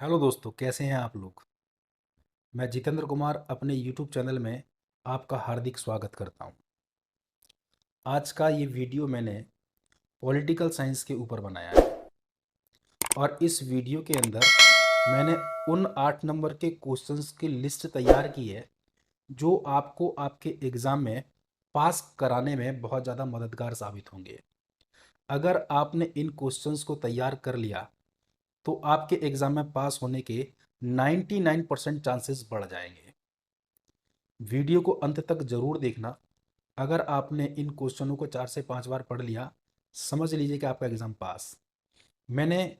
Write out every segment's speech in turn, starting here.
Hello दोस्तों, कैसे हैं आप लोग। मैं जितेंद्र कुमार अपने यूट्यूब चैनल में आपका हार्दिक स्वागत करता हूं। आज का ये वीडियो मैंने पॉलिटिकल साइंस के ऊपर बनाया है और इस वीडियो के अंदर मैंने उन 8 नंबर के क्वेश्चंस की लिस्ट तैयार की है जो आपको आपके एग्ज़ाम में पास कराने में बहुत ज़्यादा मददगार साबित होंगे। अगर आपने इन क्वेश्चंस को तैयार कर लिया तो आपके एग्ज़ाम में पास होने के 99% चांसेस बढ़ जाएंगे। वीडियो को अंत तक जरूर देखना। अगर आपने इन क्वेश्चनों को 4 से 5 बार पढ़ लिया, समझ लीजिए कि आपका एग्ज़ाम पास। मैंने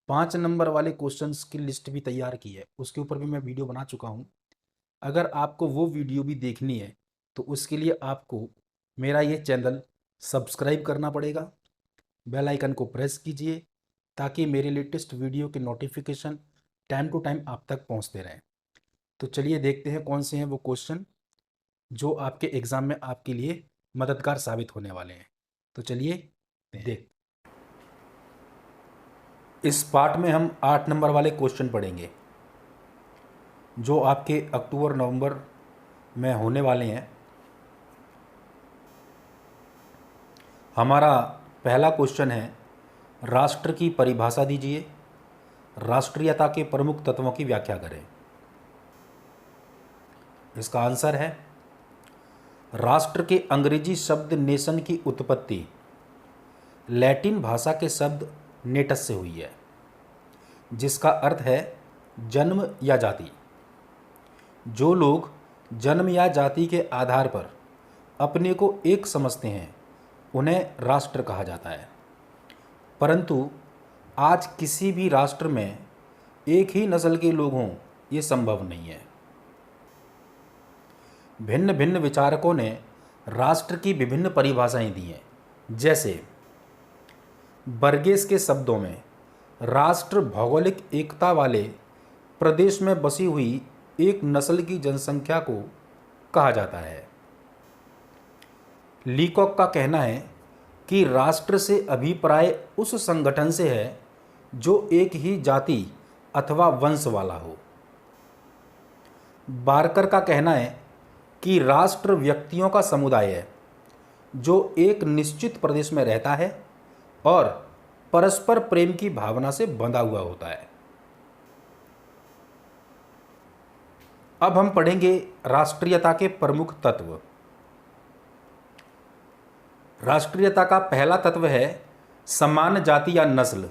5 नंबर वाले क्वेश्चंस की लिस्ट भी तैयार की है, उसके ऊपर भी मैं वीडियो बना चुका हूँ। अगर आपको वो वीडियो भी देखनी है तो उसके लिए आपको मेरा ये चैनल सब्सक्राइब करना पड़ेगा। बेल आइकन को प्रेस कीजिए ताकि मेरे लेटेस्ट वीडियो के नोटिफिकेशन टाइम टू टाइम आप तक पहुंचते रहें। तो चलिए देखते हैं कौन से हैं वो क्वेश्चन जो आपके एग्ज़ाम में आपके लिए मददगार साबित होने वाले हैं। तो चलिए देख, इस पार्ट में हम 8 नंबर वाले क्वेश्चन पढ़ेंगे जो आपके अक्टूबर नवंबर में होने वाले हैं। हमारा पहला क्वेश्चन है, राष्ट्र की परिभाषा दीजिए, राष्ट्रीयता के प्रमुख तत्वों की व्याख्या करें। इसका आंसर है, राष्ट्र के अंग्रेजी शब्द नेशन की उत्पत्ति लैटिन भाषा के शब्द नेटस से हुई है, जिसका अर्थ है जन्म या जाति। जो लोग जन्म या जाति के आधार पर अपने को एक समझते हैं उन्हें राष्ट्र कहा जाता है, परंतु आज किसी भी राष्ट्र में एक ही नस्ल के लोग हों ये संभव नहीं है। भिन्न भिन्न विचारकों ने राष्ट्र की विभिन्न परिभाषाएं दी हैं। जैसे बर्गेस के शब्दों में राष्ट्र भौगोलिक एकता वाले प्रदेश में बसी हुई एक नस्ल की जनसंख्या को कहा जाता है। लीकॉक का कहना है कि राष्ट्र से अभिप्राय उस संगठन से है जो एक ही जाति अथवा वंश वाला हो। बार्कर का कहना है कि राष्ट्र व्यक्तियों का समुदाय है जो एक निश्चित प्रदेश में रहता है और परस्पर प्रेम की भावना से बंधा हुआ होता है। अब हम पढ़ेंगे राष्ट्रीयता के प्रमुख तत्व। राष्ट्रीयता का पहला तत्व है समान जाति या नस्ल।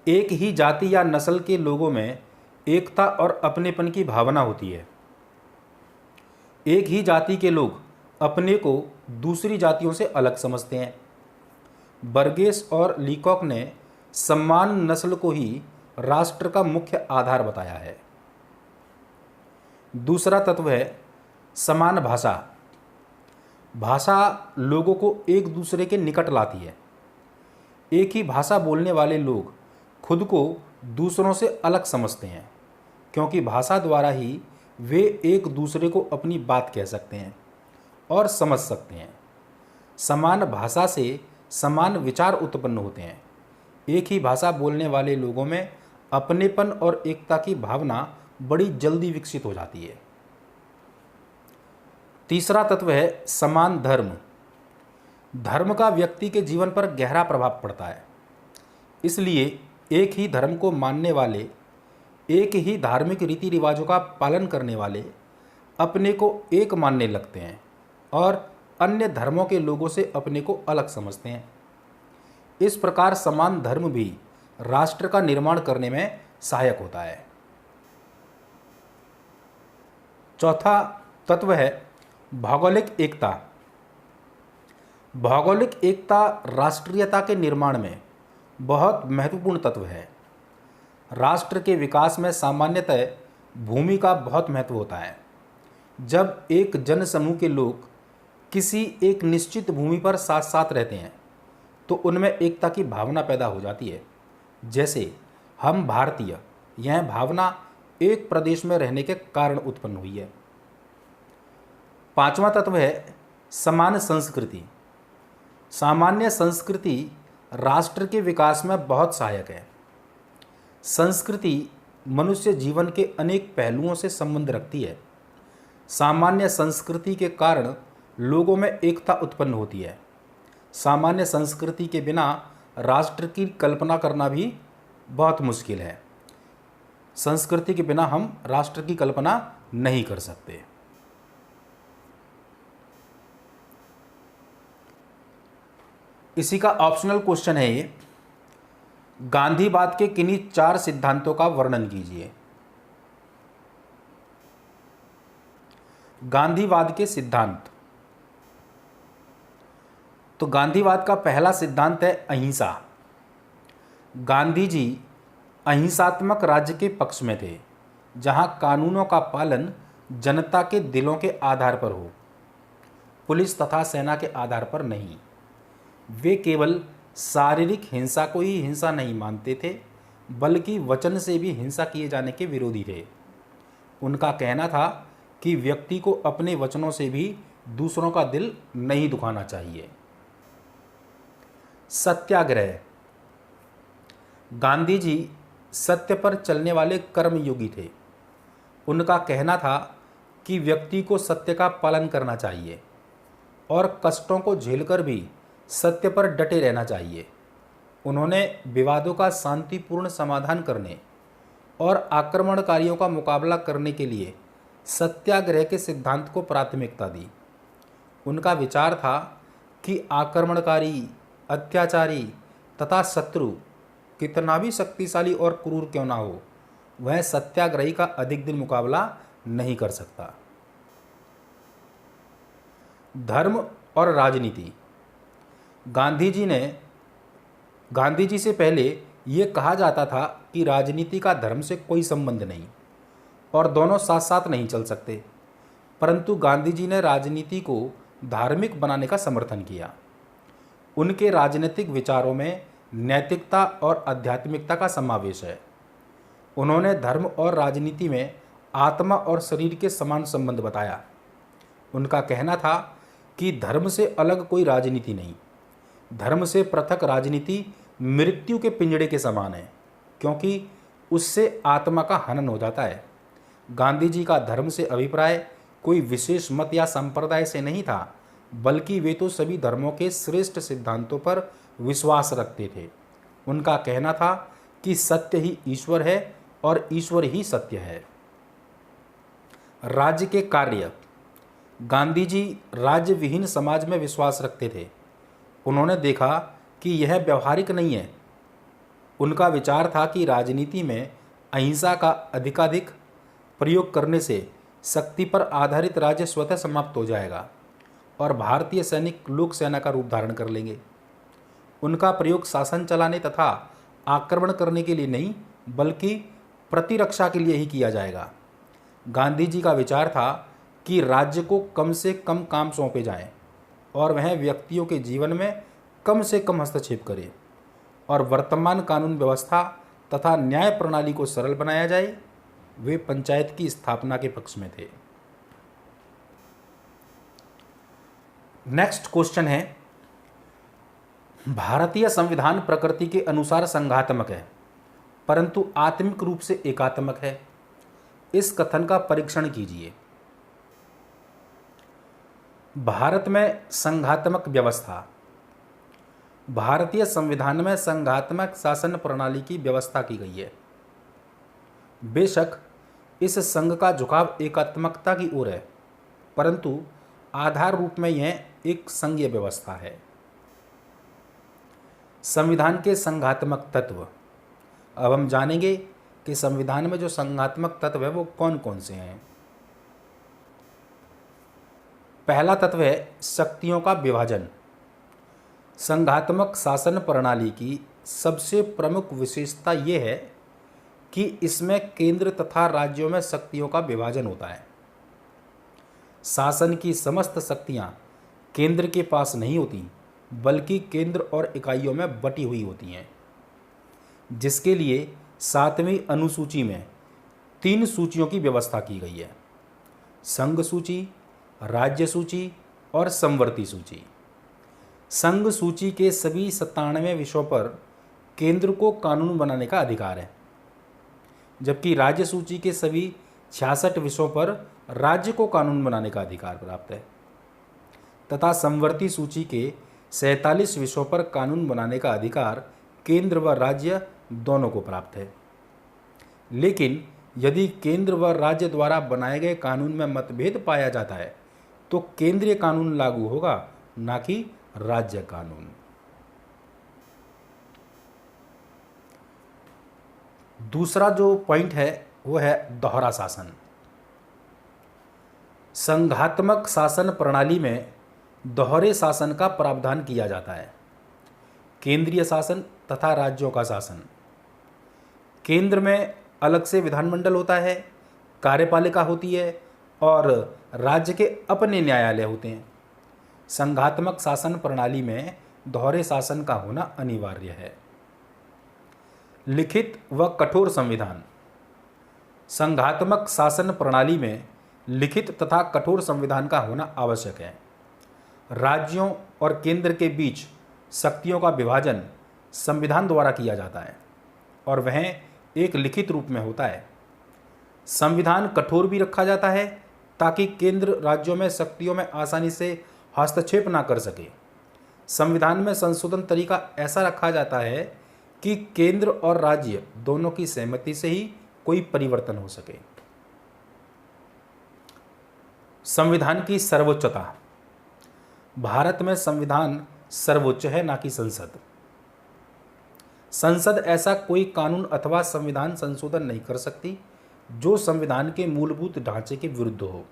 एक ही जाति या नस्ल के लोगों में एकता और अपनेपन की भावना होती है। एक ही जाति के लोग अपने को दूसरी जातियों से अलग समझते हैं। बर्गेस और लीकॉक ने समान नस्ल को ही राष्ट्र का मुख्य आधार बताया है। दूसरा तत्व है समान भाषा। भाषा लोगों को एक दूसरे के निकट लाती है। एक ही भाषा बोलने वाले लोग खुद को दूसरों से अलग समझते हैं, क्योंकि भाषा द्वारा ही वे एक दूसरे को अपनी बात कह सकते हैं और समझ सकते हैं। समान भाषा से समान विचार उत्पन्न होते हैं। एक ही भाषा बोलने वाले लोगों में अपनेपन और एकता की भावना बड़ी जल्दी विकसित हो जाती है। तीसरा तत्व है समान धर्म। धर्म का व्यक्ति के जीवन पर गहरा प्रभाव पड़ता है, इसलिए एक ही धर्म को मानने वाले, एक ही धार्मिक रीति रिवाजों का पालन करने वाले अपने को एक मानने लगते हैं और अन्य धर्मों के लोगों से अपने को अलग समझते हैं। इस प्रकार समान धर्म भी राष्ट्र का निर्माण करने में सहायक होता है। चौथा तत्व है भौगोलिक एकता। भौगोलिक एकता राष्ट्रीयता के निर्माण में बहुत महत्वपूर्ण तत्व है। राष्ट्र के विकास में सामान्यतः भूमि का बहुत महत्व होता है। जब एक जनसमूह के लोग किसी एक निश्चित भूमि पर साथ साथ रहते हैं तो उनमें एकता की भावना पैदा हो जाती है। जैसे हम भारतीय, यह भावना एक प्रदेश में रहने के कारण उत्पन्न हुई है। पांचवा तत्व है समान संस्कृति। सामान्य संस्कृति राष्ट्र के विकास में बहुत सहायक है। संस्कृति मनुष्य जीवन के अनेक पहलुओं से संबंध रखती है। सामान्य संस्कृति के कारण लोगों में एकता उत्पन्न होती है। सामान्य संस्कृति के बिना राष्ट्र की कल्पना करना भी बहुत मुश्किल है। संस्कृति के बिना हम राष्ट्र की कल्पना नहीं कर सकते। इसी का ऑप्शनल क्वेश्चन है ये, गांधीवाद के किन्हीं 4 सिद्धांतों का वर्णन कीजिए। गांधीवाद के सिद्धांत। तो गांधीवाद का पहला सिद्धांत है अहिंसा। गांधी जी अहिंसात्मक राज्य के पक्ष में थे, जहां कानूनों का पालन जनता के दिलों के आधार पर हो, पुलिस तथा सेना के आधार पर नहीं। वे केवल शारीरिक हिंसा को ही हिंसा नहीं मानते थे, बल्कि वचन से भी हिंसा किए जाने के विरोधी थे। उनका कहना था कि व्यक्ति को अपने वचनों से भी दूसरों का दिल नहीं दुखाना चाहिए। सत्याग्रह। गांधी जी सत्य पर चलने वाले कर्मयोगी थे। उनका कहना था कि व्यक्ति को सत्य का पालन करना चाहिए और कष्टों को झेलकर भी सत्य पर डटे रहना चाहिए। उन्होंने विवादों का शांतिपूर्ण समाधान करने और आक्रमणकारियों का मुकाबला करने के लिए सत्याग्रह के सिद्धांत को प्राथमिकता दी। उनका विचार था कि आक्रमणकारी, अत्याचारी तथा शत्रु कितना भी शक्तिशाली और क्रूर क्यों ना हो, वह सत्याग्रही का अधिक दिन मुकाबला नहीं कर सकता। धर्म और राजनीति। गांधी जी से पहले ये कहा जाता था कि राजनीति का धर्म से कोई संबंध नहीं और दोनों साथ साथ नहीं चल सकते, परंतु गांधी जी ने राजनीति को धार्मिक बनाने का समर्थन किया। उनके राजनीतिक विचारों में नैतिकता और आध्यात्मिकता का समावेश है। उन्होंने धर्म और राजनीति में आत्मा और शरीर के समान संबंध बताया। उनका कहना था कि धर्म से अलग कोई राजनीति नहीं, धर्म से पृथक राजनीति मृत्यु के पिंजड़े के समान है, क्योंकि उससे आत्मा का हनन हो जाता है। गांधी जी का धर्म से अभिप्राय कोई विशेष मत या संप्रदाय से नहीं था, बल्कि वे तो सभी धर्मों के श्रेष्ठ सिद्धांतों पर विश्वास रखते थे। उनका कहना था कि सत्य ही ईश्वर है और ईश्वर ही सत्य है। राज्य के कार्य। गांधी जी राज्य विहीन समाज में विश्वास रखते थे। उन्होंने देखा कि यह व्यवहारिक नहीं है। उनका विचार था कि राजनीति में अहिंसा का अधिकाधिक प्रयोग करने से शक्ति पर आधारित राज्य स्वतः समाप्त हो जाएगा और भारतीय सैनिक लोक सेना का रूप धारण कर लेंगे। उनका प्रयोग शासन चलाने तथा आक्रमण करने के लिए नहीं, बल्कि प्रतिरक्षा के लिए ही किया जाएगा। गांधी जी का विचार था कि राज्य को कम से कम काम सौंपे जाएं और वह व्यक्तियों के जीवन में कम से कम हस्तक्षेप करे और वर्तमान कानून व्यवस्था तथा न्याय प्रणाली को सरल बनाया जाए। वे पंचायत की स्थापना के पक्ष में थे। नेक्स्ट क्वेश्चन है, भारतीय संविधान प्रकृति के अनुसार संघात्मक है, परंतु आत्मिक रूप से एकात्मक है। इस कथन का परीक्षण कीजिए। भारत में संघात्मक व्यवस्था। भारतीय संविधान में संघात्मक शासन प्रणाली की व्यवस्था की गई है। बेशक इस संघ का झुकाव एकात्मकता की ओर है, परंतु आधार रूप में यह एक संघीय व्यवस्था है। संविधान के संघात्मक तत्व। अब हम जानेंगे कि संविधान में जो संघात्मक तत्व है वो कौन कौन से हैं। पहला तत्व है शक्तियों का विभाजन। संघात्मक शासन प्रणाली की सबसे प्रमुख विशेषता यह है कि इसमें केंद्र तथा राज्यों में शक्तियों का विभाजन होता है। शासन की समस्त शक्तियां केंद्र के पास नहीं होती, बल्कि केंद्र और इकाइयों में बटी हुई होती हैं, जिसके लिए 7वीं अनुसूची में 3 सूचियों की व्यवस्था की गई है: संघ सूची, राज्य सूची और समवर्ती सूची। संघ सूची के सभी 97 विषयों पर केंद्र को कानून बनाने का अधिकार है, जबकि राज्य सूची के सभी 66 विषयों पर राज्य को कानून बनाने का अधिकार प्राप्त है तथा समवर्ती सूची के 47 विषयों पर कानून बनाने का अधिकार केंद्र व राज्य दोनों को प्राप्त है। लेकिन यदि केंद्र व राज्य द्वारा बनाए गए कानून में मतभेद पाया जाता है तो केंद्रीय कानून लागू होगा, ना कि राज्य कानून। दूसरा जो पॉइंट है वो है दोहरा शासन। संघात्मक शासन प्रणाली में दोहरे शासन का प्रावधान किया जाता है। केंद्रीय शासन तथा राज्यों का शासन। केंद्र में अलग से विधानमंडल होता है, कार्यपालिका होती है और राज्य के अपने न्यायालय होते हैं। संघात्मक शासन प्रणाली में दोहरे शासन का होना अनिवार्य है। लिखित व कठोर संविधान। संघात्मक शासन प्रणाली में लिखित तथा कठोर संविधान का होना आवश्यक है। राज्यों और केंद्र के बीच शक्तियों का विभाजन संविधान द्वारा किया जाता है और वह एक लिखित रूप में होता है। संविधान कठोर भी रखा जाता है ताकि केंद्र राज्यों में शक्तियों में आसानी से हस्तक्षेप ना कर सके। संविधान में संशोधन तरीका ऐसा रखा जाता है कि केंद्र और राज्य दोनों की सहमति से ही कोई परिवर्तन हो सके। संविधान की सर्वोच्चता। भारत में संविधान सर्वोच्च है, ना कि संसद। संसद ऐसा कोई कानून अथवा संविधान संशोधन नहीं कर सकती जो संविधान के मूलभूत ढांचे के विरुद्ध हो।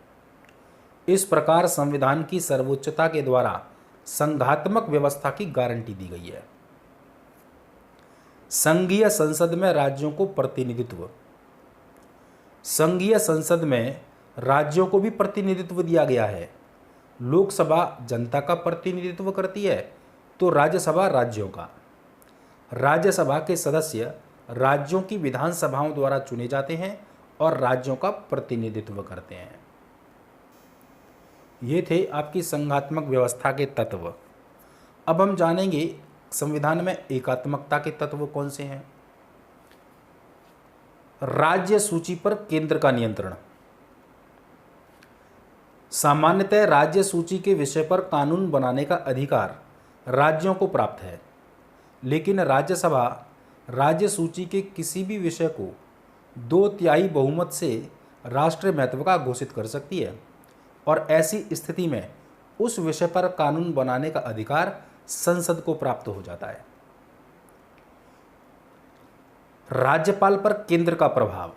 इस प्रकार संविधान की सर्वोच्चता के द्वारा संघात्मक व्यवस्था की गारंटी दी गई है। संघीय संसद में राज्यों को प्रतिनिधित्व। संघीय संसद में राज्यों को भी प्रतिनिधित्व दिया गया है। लोकसभा जनता का प्रतिनिधित्व करती है तो राज्यसभा राज्यों का। राज्यसभा के सदस्य राज्यों की विधानसभाओं द्वारा चुने जाते हैं और राज्यों का प्रतिनिधित्व करते हैं। ये थे आपकी संघात्मक व्यवस्था के तत्व। अब हम जानेंगे संविधान में एकात्मकता के तत्व कौन से हैं। राज्य सूची पर केंद्र का नियंत्रण। सामान्यतः राज्य सूची के विषय पर कानून बनाने का अधिकार राज्यों को प्राप्त है, लेकिन राज्यसभा राज्य सूची के किसी भी विषय को 2/3 बहुमत से राष्ट्रीय महत्व का घोषित कर सकती है और ऐसी स्थिति में उस विषय पर कानून बनाने का अधिकार संसद को प्राप्त हो जाता है। राज्यपाल पर केंद्र का प्रभाव।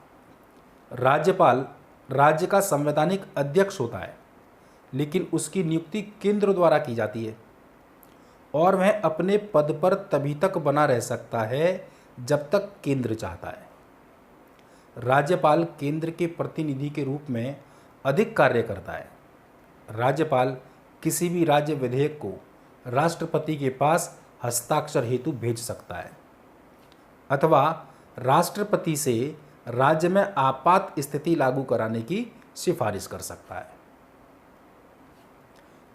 राज्यपाल राज्य का संवैधानिक अध्यक्ष होता है, लेकिन उसकी नियुक्ति केंद्र द्वारा की जाती है और वह अपने पद पर तभी तक बना रह सकता है जब तक केंद्र चाहता है। राज्यपाल केंद्र के प्रतिनिधि के रूप में अधिक कार्य करता है। राज्यपाल किसी भी राज्य विधेयक को राष्ट्रपति के पास हस्ताक्षर हेतु भेज सकता है अथवा राष्ट्रपति से राज्य में आपात स्थिति लागू कराने की सिफारिश कर सकता है।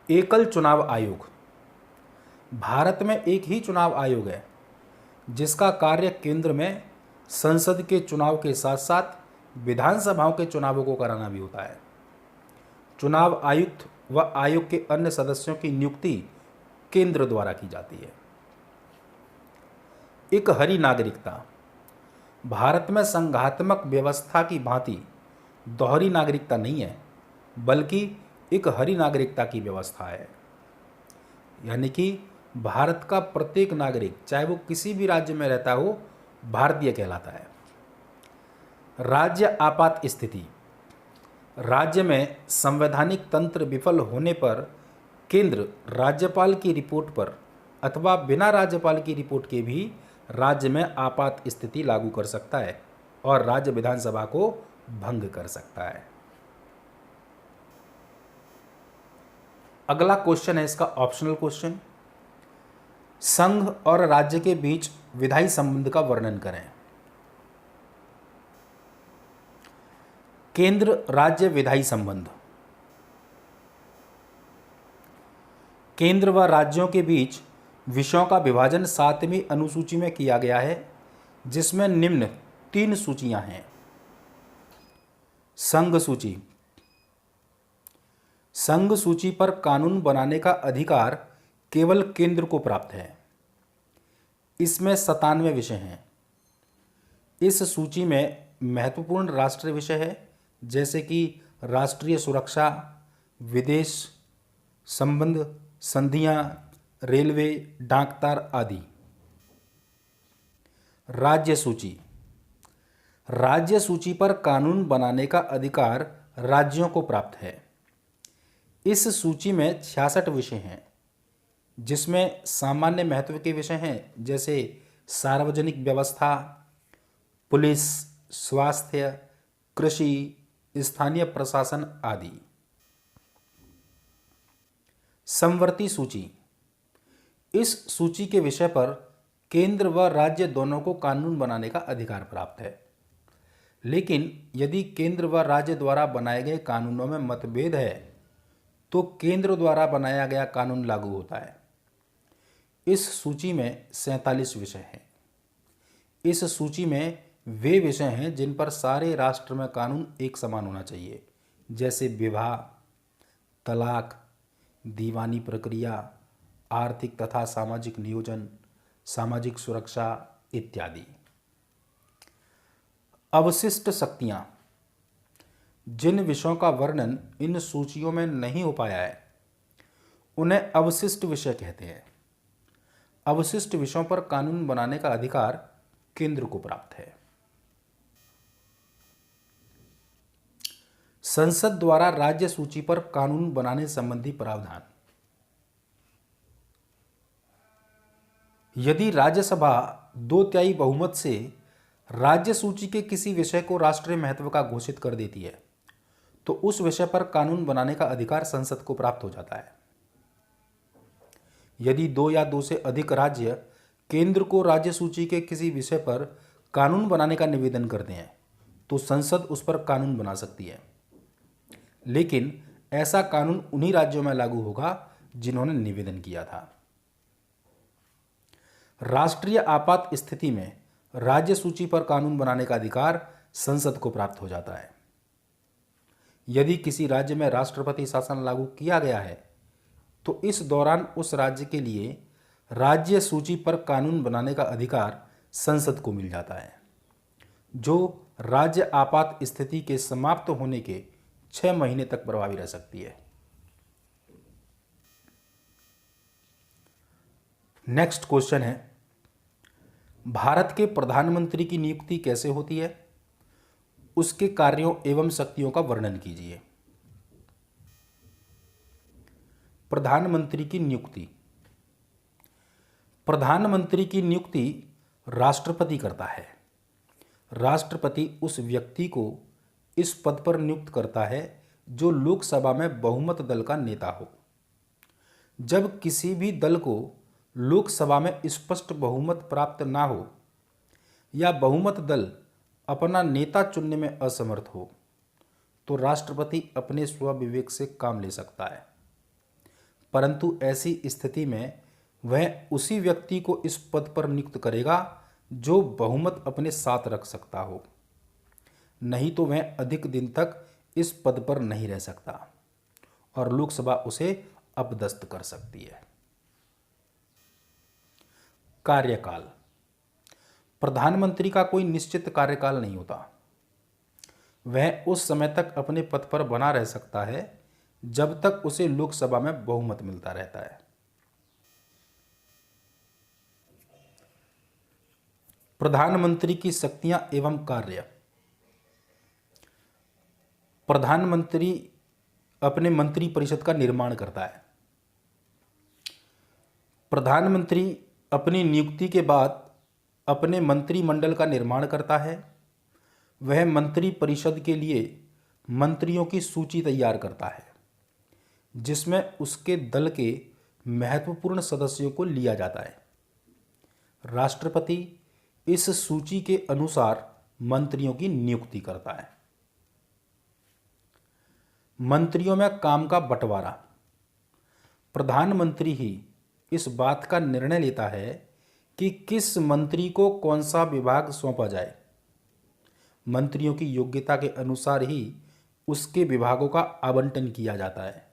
एकल चुनाव आयोग। भारत में एक ही चुनाव आयोग है जिसका कार्य केंद्र में संसद के चुनाव के साथ साथ विधानसभाओं के चुनावों को कराना भी होता है। चुनाव आयुक्त व आयोग के अन्य सदस्यों की नियुक्ति केंद्र द्वारा की जाती है। एक हरी नागरिकता। भारत में संघात्मक व्यवस्था की भांति दोहरी नागरिकता नहीं है, बल्कि एक हरी नागरिकता की व्यवस्था है। यानी कि भारत का प्रत्येक नागरिक, चाहे वो किसी भी राज्य में रहता हो, भारतीय कहलाता है। राज्य आपात स्थिति। राज्य में संवैधानिक तंत्र विफल होने पर केंद्र राज्यपाल की रिपोर्ट पर अथवा बिना राज्यपाल की रिपोर्ट के भी राज्य में आपात स्थिति लागू कर सकता है और राज्य विधानसभा को भंग कर सकता है। अगला क्वेश्चन है इसका ऑप्शनल क्वेश्चन। संघ और राज्य के बीच विधायी संबंध का वर्णन करें। केंद्र राज्य विधायी संबंध। केंद्र व राज्यों के बीच विषयों का विभाजन 7वीं अनुसूची में किया गया है, जिसमें निम्न 3 सूचियां हैं। संघ सूची। संघ सूची पर कानून बनाने का अधिकार केवल केंद्र को प्राप्त है। इसमें 97 विषय हैं। इस सूची में महत्वपूर्ण राष्ट्रीय विषय है, जैसे कि राष्ट्रीय सुरक्षा, विदेश संबंध, संधियां, रेलवे, डाकतार आदि। राज्य सूची। राज्य सूची पर कानून बनाने का अधिकार राज्यों को प्राप्त है। इस सूची में 66 विषय हैं, जिसमें सामान्य महत्व के विषय हैं, जैसे सार्वजनिक व्यवस्था, पुलिस, स्वास्थ्य, कृषि, स्थानीय प्रशासन आदि। समवर्ती सूची। इस सूची के विषय पर केंद्र व राज्य दोनों को कानून बनाने का अधिकार प्राप्त है, लेकिन यदि केंद्र व राज्य द्वारा बनाए गए कानूनों में मतभेद है तो केंद्र द्वारा बनाया गया कानून लागू होता है। इस सूची में 47 विषय हैं। इस सूची में वे विषय हैं जिन पर सारे राष्ट्र में कानून एक समान होना चाहिए, जैसे विवाह, तलाक, दीवानी प्रक्रिया, आर्थिक तथा सामाजिक नियोजन, सामाजिक सुरक्षा इत्यादि। अवशिष्ट शक्तियां। जिन विषयों का वर्णन इन सूचियों में नहीं हो पाया है उन्हें अवशिष्ट विषय कहते हैं। अवशिष्ट विषयों पर कानून बनाने का अधिकार केंद्र को प्राप्त है। संसद द्वारा राज्य सूची पर कानून बनाने संबंधी प्रावधान। यदि राज्यसभा 2/3 बहुमत से राज्य सूची के किसी विषय को राष्ट्रीय महत्व का घोषित कर देती है तो उस विषय पर कानून बनाने का अधिकार संसद को प्राप्त हो जाता है। यदि 2 या 2 से अधिक राज्य केंद्र को राज्य सूची के किसी विषय पर कानून बनाने का निवेदन करते हैं तो संसद उस पर कानून बना सकती है, लेकिन ऐसा कानून उन्हीं राज्यों में लागू होगा जिन्होंने निवेदन किया था। राष्ट्रीय आपात स्थिति में राज्य सूची पर कानून बनाने का अधिकार संसद को प्राप्त हो जाता है। यदि किसी राज्य में राष्ट्रपति शासन लागू किया गया है तो इस दौरान उस राज्य के लिए राज्य सूची पर कानून बनाने का अधिकार संसद को मिल जाता है, जो राज्य आपात स्थिति के समाप्त होने के 6 महीने तक प्रभावी रह सकती है। नेक्स्ट क्वेश्चन है, भारत के प्रधानमंत्री की नियुक्ति कैसे होती है? उसके कार्यों एवं शक्तियों का वर्णन कीजिए। प्रधानमंत्री की नियुक्ति। प्रधानमंत्री की नियुक्ति राष्ट्रपति करता है। राष्ट्रपति उस व्यक्ति को इस पद पर नियुक्त करता है जो लोकसभा में बहुमत दल का नेता हो। जब किसी भी दल को लोकसभा में स्पष्ट बहुमत प्राप्त ना हो या बहुमत दल अपना नेता चुनने में असमर्थ हो तो राष्ट्रपति अपने स्वविवेक से काम ले सकता है, परंतु ऐसी स्थिति में वह उसी व्यक्ति को इस पद पर नियुक्त करेगा जो बहुमत अपने साथ रख सकता हो, नहीं तो वह अधिक दिन तक इस पद पर नहीं रह सकता और लोकसभा उसे अपदस्थ कर सकती है। कार्यकाल। प्रधानमंत्री का कोई निश्चित कार्यकाल नहीं होता। वह उस समय तक अपने पद पर बना रह सकता है जब तक उसे लोकसभा में बहुमत मिलता रहता है। प्रधानमंत्री की शक्तियां एवं कार्य। प्रधानमंत्री अपने मंत्रिपरिषद का निर्माण करता है। प्रधानमंत्री अपनी नियुक्ति के बाद अपने मंत्रिमंडल का निर्माण करता है। वह मंत्रिपरिषद के लिए मंत्रियों की सूची तैयार करता है जिसमें उसके दल के महत्वपूर्ण सदस्यों को लिया जाता है। राष्ट्रपति इस सूची के अनुसार मंत्रियों की नियुक्ति करता है। मंत्रियों में काम का बंटवारा। प्रधानमंत्री ही इस बात का निर्णय लेता है कि किस मंत्री को कौन सा विभाग सौंपा जाए। मंत्रियों की योग्यता के अनुसार ही उसके विभागों का आवंटन किया जाता है।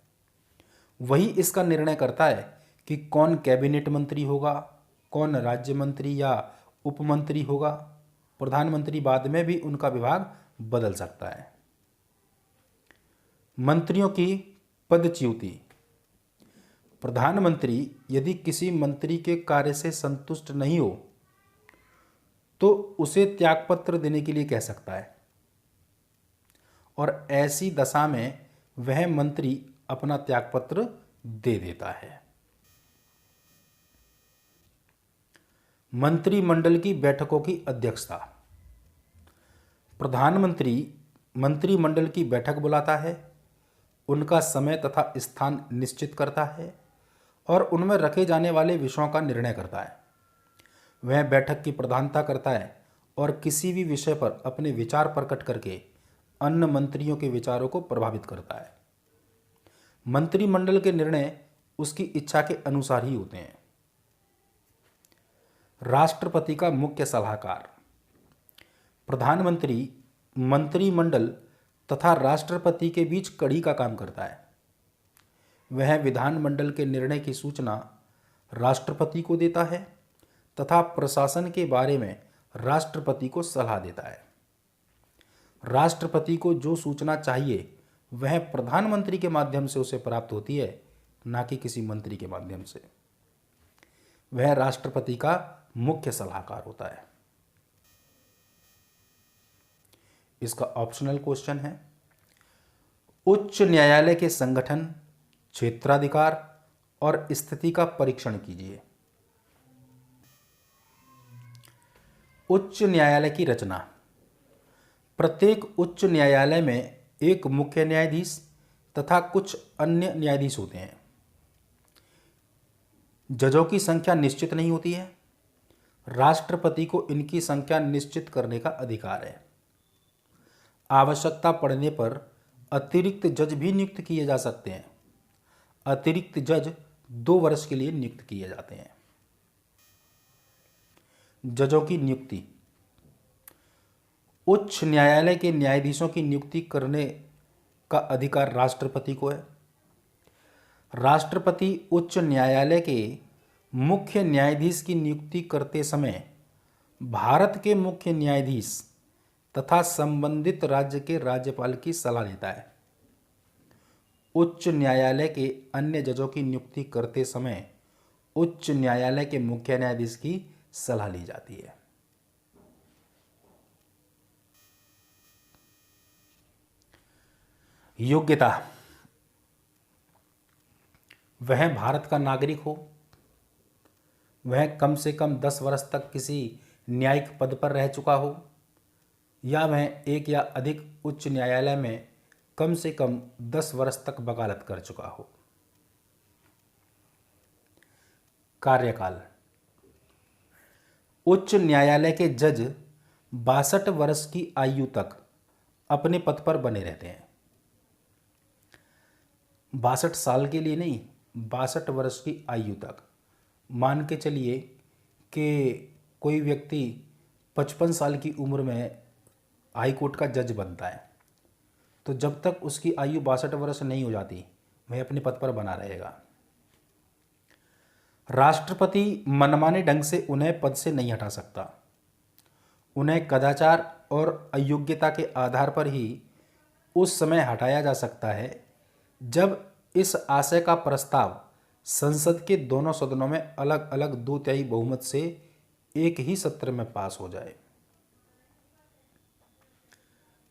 वही इसका निर्णय करता है कि कौन कैबिनेट मंत्री होगा, कौन राज्य मंत्री या उपमंत्री होगा। प्रधानमंत्री बाद में भी उनका विभाग बदल सकता है। मंत्रियों की पदच्युति। प्रधानमंत्री यदि किसी मंत्री के कार्य से संतुष्ट नहीं हो तो उसे त्यागपत्र देने के लिए कह सकता है, और ऐसी दशा में वह मंत्री अपना त्यागपत्र दे देता है। मंत्रिमंडल की बैठकों की अध्यक्षता। प्रधानमंत्री मंत्रिमंडल की बैठक बुलाता है, उनका समय तथा स्थान निश्चित करता है और उनमें रखे जाने वाले विषयों का निर्णय करता है। वह बैठक की प्रधानता करता है और किसी भी विषय पर अपने विचार प्रकट करके अन्य मंत्रियों के विचारों को प्रभावित करता है। मंत्रिमंडल के निर्णय उसकी इच्छा के अनुसार ही होते हैं। राष्ट्रपति का मुख्य सलाहकार। प्रधानमंत्री मंत्रिमंडल तथा राष्ट्रपति के बीच कड़ी का काम करता है। वह विधानमंडल के निर्णय की सूचना राष्ट्रपति को देता है तथा प्रशासन के बारे में राष्ट्रपति को सलाह देता है। राष्ट्रपति को जो सूचना चाहिए वह प्रधानमंत्री के माध्यम से उसे प्राप्त होती है, ना कि किसी मंत्री के माध्यम से। वह राष्ट्रपति का मुख्य सलाहकार होता है। इसका ऑप्शनल क्वेश्चन है, उच्च न्यायालय के संगठन, क्षेत्राधिकार और स्थिति का परीक्षण कीजिए। उच्च न्यायालय की रचना। प्रत्येक उच्च न्यायालय में एक मुख्य न्यायाधीश तथा कुछ अन्य न्यायाधीश होते हैं। जजों की संख्या निश्चित नहीं होती है। राष्ट्रपति को इनकी संख्या निश्चित करने का अधिकार है। आवश्यकता पड़ने पर अतिरिक्त जज भी नियुक्त किए जा सकते हैं। अतिरिक्त जज 2 वर्ष के लिए नियुक्त किए जाते हैं। जजों की नियुक्ति। उच्च न्यायालय के न्यायाधीशों की नियुक्ति करने का अधिकार राष्ट्रपति को है। राष्ट्रपति उच्च न्यायालय के मुख्य न्यायाधीश की नियुक्ति करते समय भारत के मुख्य न्यायाधीश तथा संबंधित राज्य के राज्यपाल की सलाह लेता है। उच्च न्यायालय के अन्य जजों की नियुक्ति करते समय उच्च न्यायालय के मुख्य न्यायाधीश की सलाह ली जाती है। योग्यता। वह भारत का नागरिक हो, वह कम से कम 10 वर्ष तक किसी न्यायिक पद पर रह चुका हो, या वह एक या अधिक उच्च न्यायालय में कम से कम 10 वर्ष तक वकालत कर चुका हो। कार्यकाल। उच्च न्यायालय के जज 62 वर्ष की आयु तक अपने पद पर बने रहते हैं। 62 साल के लिए नहीं, 62 वर्ष की आयु तक। मान के चलिए कि कोई व्यक्ति 55 साल की उम्र में हाई कोर्ट का जज बनता है, तो जब तक उसकी आयु 62 वर्ष नहीं हो जाती वह अपने पद पर बना रहेगा। राष्ट्रपति मनमाने ढंग से उन्हें पद से नहीं हटा सकता। उन्हें कदाचार और अयोग्यता के आधार पर ही उस समय हटाया जा सकता है जब इस आशय का प्रस्ताव संसद के दोनों सदनों में अलग अलग 2/3 बहुमत से एक ही सत्र में पास हो जाए।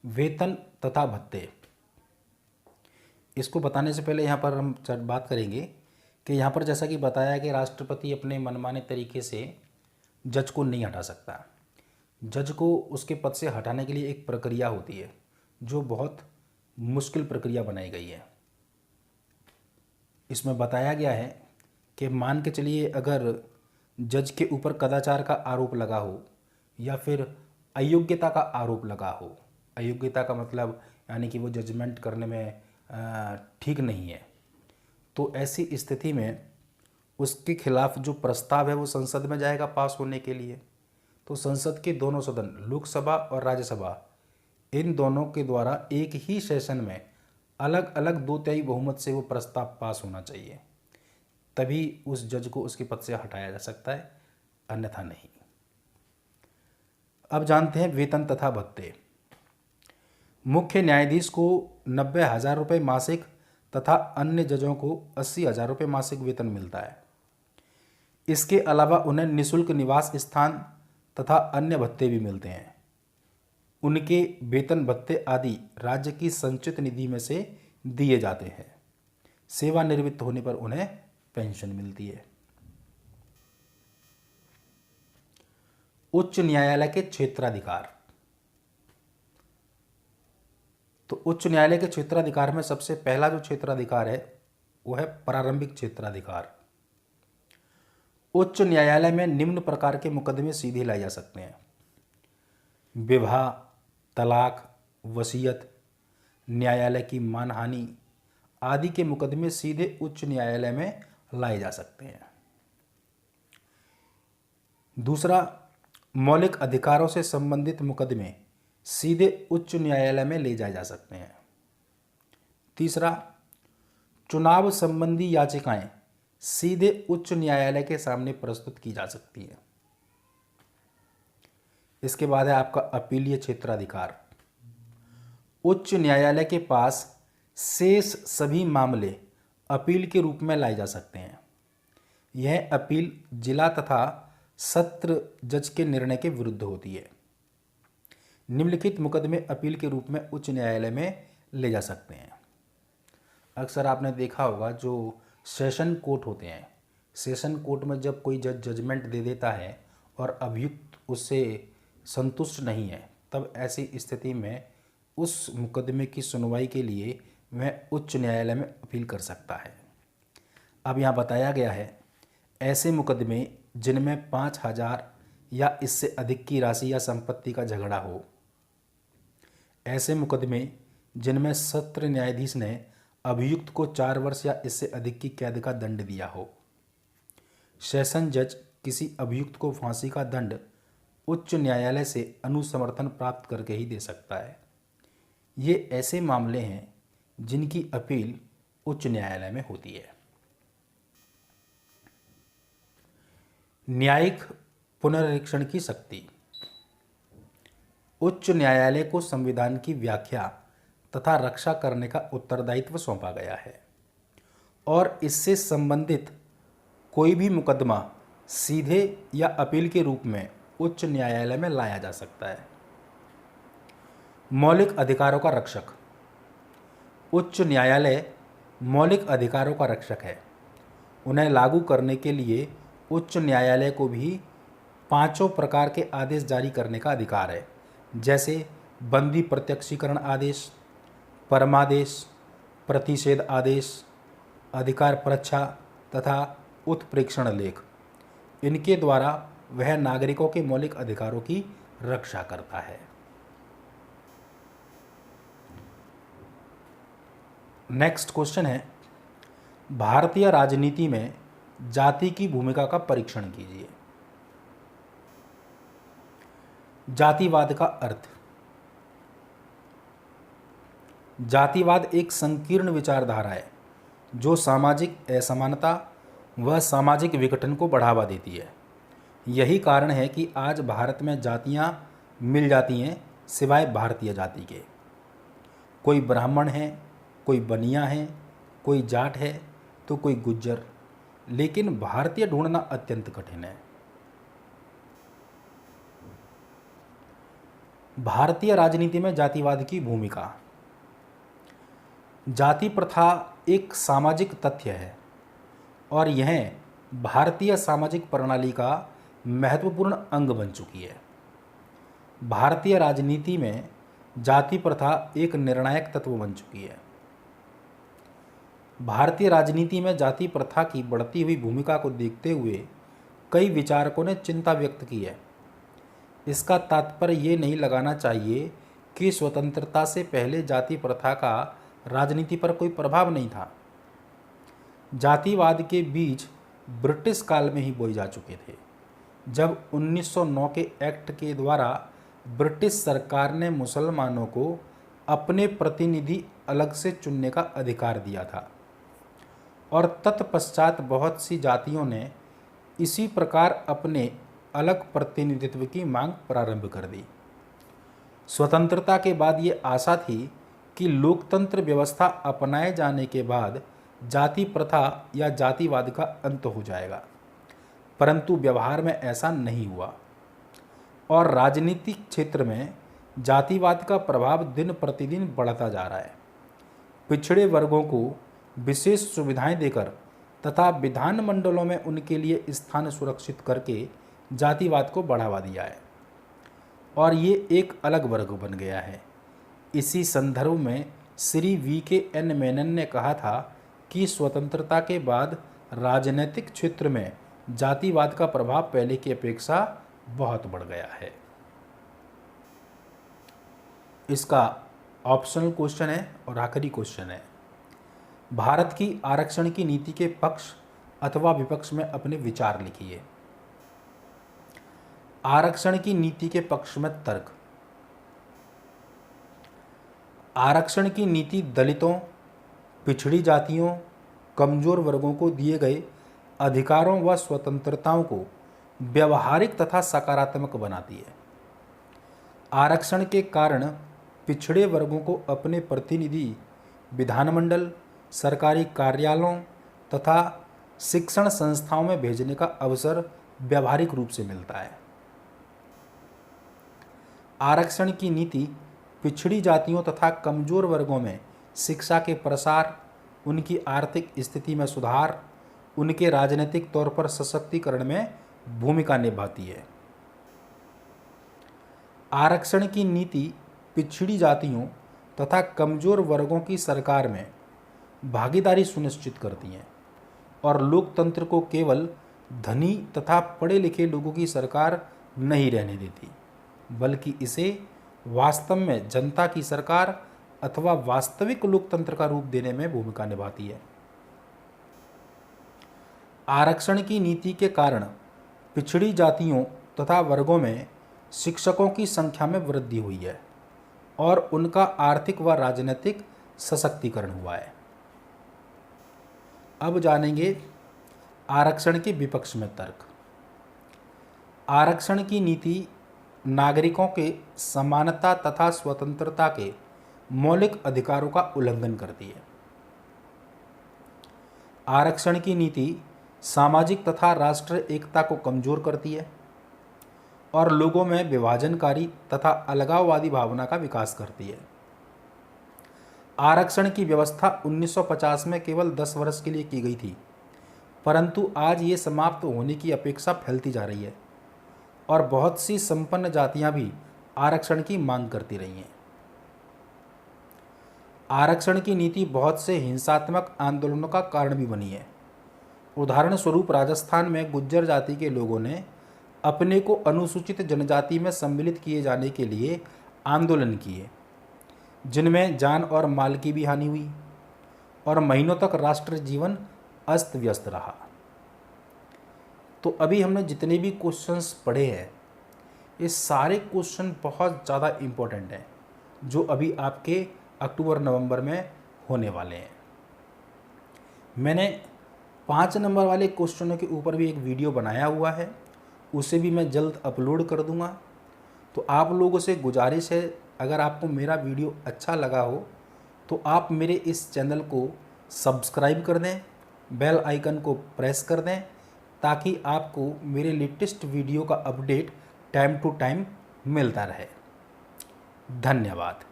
वेतन तथा भत्ते। इसको बताने से पहले यहाँ पर हम बात करेंगे कि यहाँ पर जैसा कि बताया कि राष्ट्रपति अपने मनमाने तरीके से जज को नहीं हटा सकता। जज को उसके पद से हटाने के लिए एक प्रक्रिया होती है जो बहुत मुश्किल प्रक्रिया बनाई गई है। इसमें बताया गया है कि मान के चलिए अगर जज के ऊपर कदाचार का आरोप लगा हो या फिर अयोग्यता का आरोप लगा हो। अयोग्यता का मतलब यानी कि वो जजमेंट करने में ठीक नहीं है, तो ऐसी स्थिति में उसके खिलाफ जो प्रस्ताव है वो संसद में जाएगा पास होने के लिए। तो संसद के दोनों सदन, लोकसभा और राज्यसभा, इन दोनों के द्वारा एक ही सेशन में अलग अलग 2/3 बहुमत से वो प्रस्ताव पास होना चाहिए, तभी उस जज को उसके पद से हटाया जा सकता है, अन्यथा नहीं। अब जानते हैं वेतन तथा भत्ते। मुख्य न्यायाधीश को 90,000 रुपये मासिक तथा अन्य जजों को 80,000 रुपये मासिक वेतन मिलता है। इसके अलावा उन्हें निःशुल्क निवास स्थान तथा अन्य भत्ते भी मिलते हैं। उनके वेतन भत्ते आदि राज्य की संचित निधि में से दिए जाते हैं। सेवानिवृत्त होने पर उन्हें पेंशन मिलती है। उच्च न्यायालय के क्षेत्राधिकार। तो उच्च न्यायालय के क्षेत्राधिकार में सबसे पहला जो क्षेत्राधिकार है वो है प्रारंभिक क्षेत्राधिकार। उच्च न्यायालय में निम्न प्रकार के मुकदमे सीधे लाए जा सकते हैं: विवाह, तलाक, वसीयत, न्यायालय की मानहानि आदि के मुकदमे सीधे उच्च न्यायालय में लाए जा सकते हैं। दूसरा, मौलिक अधिकारों से संबंधित मुकदमे सीधे उच्च न्यायालय में ले जाए जा सकते हैं। तीसरा, चुनाव संबंधी याचिकाएं सीधे उच्च न्यायालय के सामने प्रस्तुत की जा सकती हैं। इसके बाद है आपका अपीलीय क्षेत्राधिकार। उच्च न्यायालय के पास शेष सभी मामले अपील के रूप में लाए जा सकते हैं। यह अपील जिला तथा सत्र जज के निर्णय के विरुद्ध होती है। निम्नलिखित मुकदमे अपील के रूप में उच्च न्यायालय में ले जा सकते हैं। अक्सर आपने देखा होगा जो सेशन कोर्ट होते हैं, सेशन कोर्ट में जब कोई जज जजमेंट दे देता है और अभियुक्त उससे संतुष्ट नहीं है, तब ऐसी स्थिति में उस मुकदमे की सुनवाई के लिए वह उच्च न्यायालय में अपील कर सकता है। अब यहाँ बताया गया है ऐसे मुकदमे जिनमें 5,000 या इससे अधिक की राशि या संपत्ति का झगड़ा हो, ऐसे मुकदमे जिनमें सत्र न्यायाधीश ने अभियुक्त को 4 वर्ष या इससे अधिक की कैद का दंड दिया हो। सेशन जज किसी अभियुक्त को फांसी का दंड उच्च न्यायालय से अनुसमर्थन प्राप्त करके ही दे सकता है। ये ऐसे मामले हैं जिनकी अपील उच्च न्यायालय में होती है। न्यायिक पुनरीक्षण की शक्ति। उच्च न्यायालय को संविधान की व्याख्या तथा रक्षा करने का उत्तरदायित्व सौंपा गया है और इससे संबंधित कोई भी मुकदमा सीधे या अपील के रूप में उच्च न्यायालय में लाया जा सकता है। मौलिक अधिकारों का रक्षक। उच्च न्यायालय मौलिक अधिकारों का रक्षक है। उन्हें लागू करने के लिए उच्च न्यायालय को भी 5 प्रकार के आदेश जारी करने का अधिकार है, जैसे बंदी प्रत्यक्षीकरण आदेश, परमादेश, प्रतिषेध आदेश, अधिकार परीक्षा तथा उत्प्रेक्षण लेख। इनके द्वारा वह नागरिकों के मौलिक अधिकारों की रक्षा करता है। नेक्स्ट क्वेश्चन है, भारतीय राजनीति में जाति की भूमिका का परीक्षण कीजिए। जातिवाद का अर्थ। जातिवाद एक संकीर्ण विचारधारा है जो सामाजिक असमानता व सामाजिक विघटन को बढ़ावा देती है। यही कारण है कि आज भारत में जातियां मिल जाती हैं सिवाय भारतीय जाति के। कोई ब्राह्मण है, कोई बनिया है, कोई जाट है तो कोई गुज्जर, लेकिन भारतीय ढूंढना अत्यंत कठिन है। भारतीय राजनीति में जातिवाद की भूमिका। जाति प्रथा एक सामाजिक तथ्य है और यह भारतीय सामाजिक प्रणाली का महत्वपूर्ण अंग बन चुकी है। भारतीय राजनीति में जाति प्रथा एक निर्णायक तत्व बन चुकी है। भारतीय राजनीति में जाति प्रथा की बढ़ती हुई भूमिका को देखते हुए कई विचारकों ने चिंता व्यक्त की है। इसका तात्पर्य ये नहीं लगाना चाहिए कि स्वतंत्रता से पहले जाति प्रथा का राजनीति पर कोई प्रभाव नहीं था। जातिवाद के बीज ब्रिटिश काल में ही बोए जा चुके थे, जब 1909 के एक्ट के द्वारा ब्रिटिश सरकार ने मुसलमानों को अपने प्रतिनिधि अलग से चुनने का अधिकार दिया था और तत्पश्चात बहुत सी जातियों ने इसी प्रकार अपने अलग प्रतिनिधित्व की मांग प्रारंभ कर दी। स्वतंत्रता के बाद ये आशा थी कि लोकतंत्र व्यवस्था अपनाए जाने के बाद जाति प्रथा या जातिवाद का अंत हो जाएगा, परंतु व्यवहार में ऐसा नहीं हुआ और राजनीतिक क्षेत्र में जातिवाद का प्रभाव दिन प्रतिदिन बढ़ता जा रहा है। पिछड़े वर्गों को विशेष सुविधाएं देकर तथा विधानमंडलों में उनके लिए स्थान सुरक्षित करके जातिवाद को बढ़ावा दिया है और ये एक अलग वर्ग बन गया है। इसी संदर्भ में श्री VK मेनन ने कहा था कि स्वतंत्रता के बाद राजनीतिक क्षेत्र में जातिवाद का प्रभाव पहले की अपेक्षा बहुत बढ़ गया है। इसका ऑप्शनल क्वेश्चन है और आखिरी क्वेश्चन है, भारत की आरक्षण की नीति के पक्ष अथवा विपक्ष में अपने विचार लिखिए। आरक्षण की नीति के पक्ष में तर्क। आरक्षण की नीति दलितों, पिछड़ी जातियों, कमजोर वर्गों को दिए गए अधिकारों व स्वतंत्रताओं को व्यवहारिक तथा सकारात्मक बनाती है। आरक्षण के कारण पिछड़े वर्गों को अपने प्रतिनिधि विधानमंडल, सरकारी कार्यालयों तथा शिक्षण संस्थाओं में भेजने का अवसर व्यावहारिक रूप से मिलता है। आरक्षण की नीति पिछड़ी जातियों तथा कमजोर वर्गों में शिक्षा के प्रसार, उनकी आर्थिक स्थिति में सुधार, उनके राजनीतिक तौर पर सशक्तिकरण में भूमिका निभाती है। आरक्षण की नीति पिछड़ी जातियों तथा कमजोर वर्गों की सरकार में भागीदारी सुनिश्चित करती हैं और लोकतंत्र को केवल धनी तथा पढ़े लिखे लोगों की सरकार नहीं रहने देती, बल्कि इसे वास्तव में जनता की सरकार अथवा वास्तविक लोकतंत्र का रूप देने में भूमिका निभाती है। आरक्षण की नीति के कारण पिछड़ी जातियों तथा वर्गों में शिक्षकों की संख्या में वृद्धि हुई है और उनका आर्थिक व राजनीतिक सशक्तिकरण हुआ है। अब जानेंगे आरक्षण के विपक्ष में तर्क। आरक्षण की नीति नागरिकों के समानता तथा स्वतंत्रता के मौलिक अधिकारों का उल्लंघन करती है। आरक्षण की नीति सामाजिक तथा राष्ट्रीय एकता को कमजोर करती है और लोगों में विभाजनकारी तथा अलगाववादी भावना का विकास करती है। आरक्षण की व्यवस्था 1950 में केवल 10 वर्ष के लिए की गई थी, परंतु आज ये समाप्त होने की अपेक्षा फैलती जा रही है और बहुत सी संपन्न जातियां भी आरक्षण की मांग करती रही हैं। आरक्षण की नीति बहुत से हिंसात्मक आंदोलनों का कारण भी बनी है। उदाहरण स्वरूप राजस्थान में गुज्जर जाति के लोगों ने अपने को अनुसूचित जनजाति में सम्मिलित किए जाने के लिए आंदोलन किए, जिनमें जान और माल की भी हानि हुई और महीनों तक राष्ट्र जीवन अस्त व्यस्त रहा। तो अभी हमने जितने भी क्वेश्चंस पढ़े हैं, ये सारे क्वेश्चन बहुत ज़्यादा इम्पोर्टेंट हैं, जो अभी आपके अक्टूबर-नवंबर में होने वाले हैं। मैंने 5 नंबर वाले क्वेश्चनों के ऊपर भी एक वीडियो बनाया हुआ है, उसे भी मैं जल्द अपलोड कर दूंगा। तो आप लोगों से गुजारिश है, अगर आपको मेरा वीडियो अच्छा लगा हो तो आप मेरे इस चैनल को सब्सक्राइब कर दें, बेल आइकन को प्रेस कर दें, ताकि आपको मेरे लेटेस्ट वीडियो का अपडेट टाइम टू टाइम मिलता रहे। धन्यवाद।